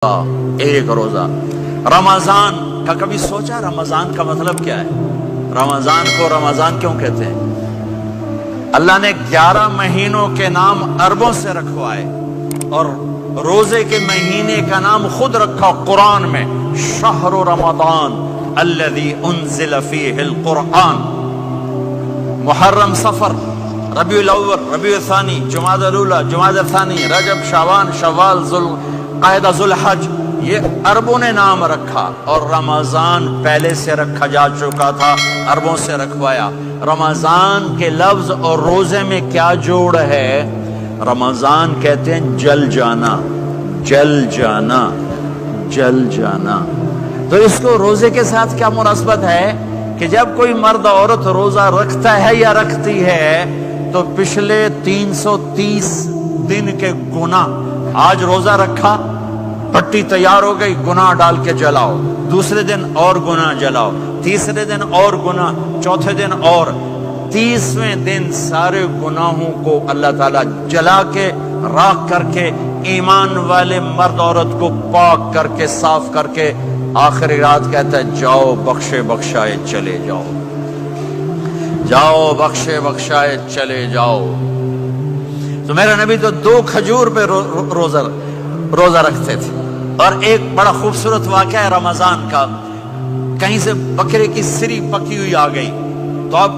ایک روزہ رمضان کا کبھی سوچا رمضان کا مطلب کیا ہے؟ رمضان کو رمضان کیوں کہتے ہیں؟ اللہ نے 11 مہینوں کے نام عربوں سے رکھوائے اور روزے کے مہینے کا نام خود رکھا قرآن میں، شہر رمضان الذی انزل فیہ القرآن۔ محرم، صفر، ربیع الاول، ربیع الثانی، جمادی الاولی، جمادی الثانی، رجب، شعبان، شوال، قاعدہ ذوالحج، یہ عربوں نے نام رکھا اور رمضان پہلے سے رکھا جا چکا تھا، عربوں سے رکھوایا۔ رمضان کے لفظ اور روزے میں کیا جوڑ ہے؟ رمضان کہتے ہیں جل جانا، جل جانا، جل جانا۔ تو اس کو روزے کے ساتھ کیا مناسبت ہے کہ جب کوئی مرد عورت روزہ رکھتا ہے یا رکھتی ہے تو پچھلے 330 دن کے گناہ، آج روزہ رکھا، پٹی تیار ہو گئی، گناہ ڈال کے جلاؤ، دوسرے دن اور گناہ جلاؤ، تیسرے دن اور گناہ، چوتھے دن اور، 30ویں دن سارے گناہوں کو اللہ تعالیٰ جلا کے راکھ کر کے ایمان والے مرد عورت کو پاک کر کے صاف کر کے آخری رات کہتا ہے جاؤ بخشے بخشائے چلے جاؤ، جاؤ بخشے بخشائے چلے جاؤ۔ تو میرا نبی تو 2 کھجور پہ روزہ رکھتے تھے۔ اور ایک بڑا خوبصورت واقعہ ہے رمضان کا، کہیں سے بکرے کی سری پکی ہوئی آ گئی تو آپ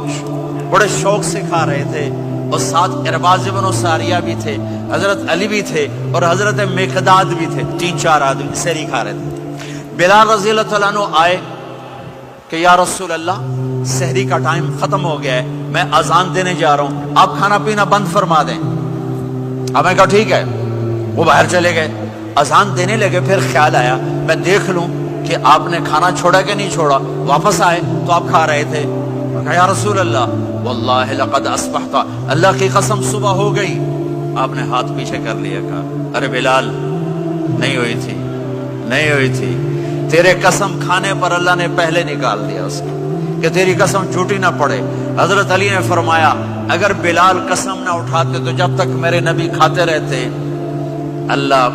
بڑے شوق سے کھا رہے تھے، اور ساتھ ارباز بن ساریہ بھی تھے، حضرت علی بھی تھے اور حضرت مقداد بھی تھے، 3-4 آدمی سری کھا رہے تھے۔ بلال رضی اللہ عنہ آئے کہ یا رسول اللہ سحری کا ٹائم ختم ہو گیا ہے، میں اذان دینے جا رہا ہوں، آپ کھانا پینا بند فرما دیں۔ اب میں کہا ٹھیک ہے، وہ باہر چلے گئے، اذان دینے لگے، پھر خیال آیا میں دیکھ لوں کہ آپ نے کھانا چھوڑا کہ نہیں چھوڑا۔ واپس آئے تو آپ کھا رہے تھے، میں کہا یا رسول اللہ واللہ لقد اصبحت، اللہ کی قسم صبح ہو گئی۔ آپ نے ہاتھ پیچھے کر لیا، کہا ارے بلال نہیں ہوئی تھی، نہیں ہوئی تھی، تیرے قسم کھانے پر اللہ نے پہلے نکال دیا اس کو کہ تیری قسم جھوٹی نہ پڑے۔ حضرت علی نے فرمایا اگر بلال قسم نہ اٹھاتے تو جب تک میرے نبی کھاتے رہتے اللہ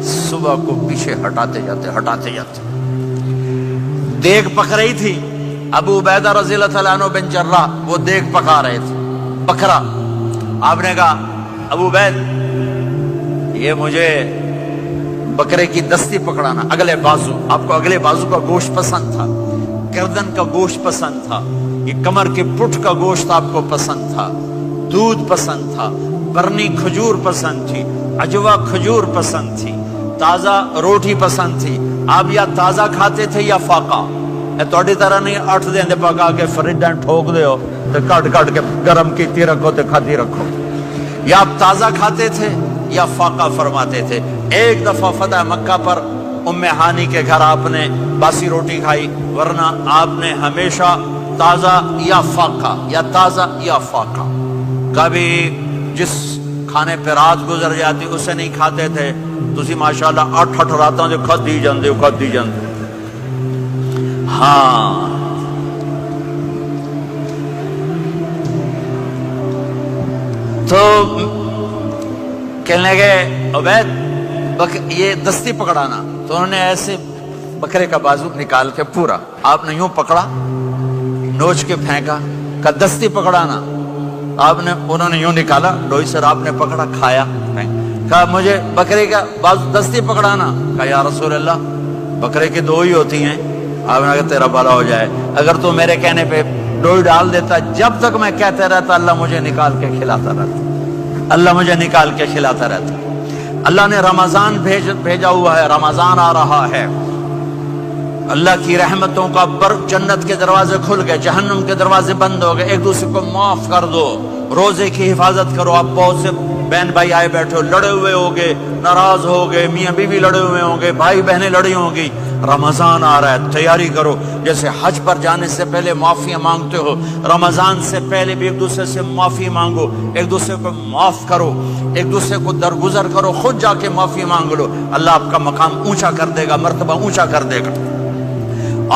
صبح کو پیچھے ہٹاتے جاتے۔ دیگ پک رہی تھی، ابو عبیدہ رضی اللہ تعالیٰ عنہ بن جراح وہ دیگ پکا رہے تھے، بکرا۔ آپ نے کہا ابو عبید یہ مجھے بکرے کی دستی پکڑانا، اگلے بازو، آپ کو اگلے بازو کا گوشت پسند تھا، گردن کا گوشت پسند تھا، یہ کمر کے پٹھ کا گوشت آپ کو پسند تھا، دودھ پسند تھا، برنی کھجور پسند تھی، عجوا کھجور پسند تھی، تازہ روٹی پسند تھی۔ آپ یا تازہ کھاتے تھے یا فاقہ، توڑی طرح نہیں 8 دن پکا کے فریڈاں ٹھوک دے ہو تو کٹ کے گرم کیتی رکھو تو کھاتی رکھو، یا آپ تازہ کھاتے تھے یا فاقہ فرماتے تھے۔ ایک دفعہ فتح مکہ پر ام ہانی کے گھر آپ نے باسی روٹی کھائی، ورنہ آپ نے ہمیشہ تازہ یا فاقہ، یا تازہ یا فاقہ، کبھی جس کھانے پہ رات گزر جاتی اسے نہیں کھاتے تھے۔ تسی ماشاءاللہ 8 راتوں جو کھدی جاندے۔ ہاں تو کہنے لگے عبید یہ دستی پکڑانا، تو انہوں نے ایسے بکرے کا بازو نکال کے پورا آپ نے یوں پکڑا، نوچ کے پھینکا، کہ دستی پکڑانا۔ انہوں نے یوں نکالا ڈوئی سے، آپ نے پکڑا، کھایا، کہا مجھے بکرے کا بازو دستی پکڑانا۔ کہا یا رسول اللہ بکرے کی 2 ہی ہوتی ہیں۔ آپ نے کہا تیرا بھلا ہو جائے، اگر تو میرے کہنے پہ ڈوئی ڈال دیتا، جب تک میں کہتے رہتا اللہ مجھے نکال کے کھلاتا رہتا، اللہ مجھے نکال کے کھلاتا رہتا۔ اللہ نے رمضان بھیجا ہوا ہے، رمضان آ رہا ہے، اللہ کی رحمتوں کا جنت کے دروازے کھل گئے، جہنم کے دروازے بند ہو گئے، ایک دوسرے کو معاف کر دو، روزے کی حفاظت کرو۔ آپ بہت سے بہن بھائی آئے بیٹھے ہو، لڑے ہوئے ہوگے، ناراض ہوگے، میاں بیوی لڑے ہوئے ہوں گے، بھائی بہنیں لڑی ہوں گی۔ رمضان آ رہا ہے، تیاری کرو، جیسے حج پر جانے سے پہلے معافیاں مانگتے ہو، رمضان سے پہلے بھی ایک دوسرے سے معافی مانگو، ایک دوسرے کو معاف کرو، ایک دوسرے کو درگزر کرو، خود جا کے معافی مانگ لو، اللہ آپ کا مقام اونچا کر دے گا، مرتبہ اونچا کر دے گا۔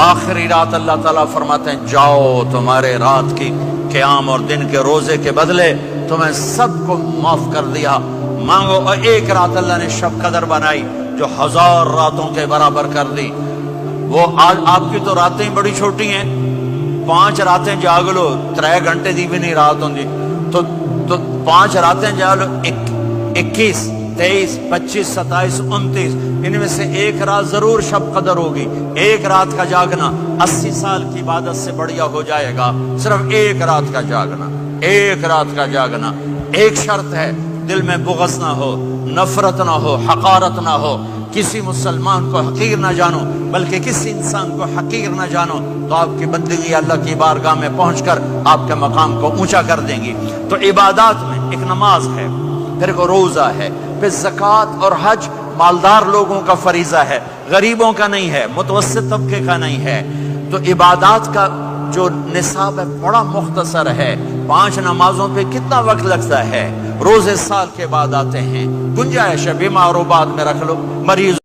آخری رات اللہ تعالیٰ فرماتے ہیں جاؤ تمہارے رات کی قیام اور دن کے روزے کے بدلے تمہیں سب کو معاف کر دیا، مانگو۔ اور ایک رات اللہ نے شب قدر بنائی، جو 1000 راتوں کے برابر کر دی. وہ آج آپ کی تو راتیں بڑی چھوٹی ہیں, 5 راتیں جاگ لو 3 گھنٹے دی بھی نہیں رات ہوندی, تو 5 راتیں جاگ لو 21 23 25 27 29, ان میں سے ایک رات ضرور شب قدر ہوگی. ایک رات کا جاگنا 80 سال کی عبادت سے بڑھیا ہو جائے گا. صرف ایک رات کا جاگنا, ایک رات کا جاگنا. ایک شرط ہے, دل میں بغض نہ ہو, نفرت نہ ہو, حقارت نہ ہو. کسی مسلمان کو حقیر نہ جانو, بلکہ کسی انسان کو حقیر نہ جانو, تو آپ کی بندگی اللہ کی بارگاہ میں پہنچ کر آپ کے مقام کو اونچا کر دیں گی. تو عبادات میں ایک نماز ہے, پھر ایک روزہ ہے, پھر زکوٰۃ اور حج مالدار لوگوں کا فریضہ ہے, غریبوں کا نہیں ہے, متوسط طبقے کا نہیں ہے. تو عبادات کا جو نصاب ہے بڑا مختصر ہے. 5 نمازوں پہ کتنا وقت لگتا ہے؟ روزے سال کے بعد آتے ہیں. گنجائش ہے, بیمار و بعد میں رکھ لو, مریض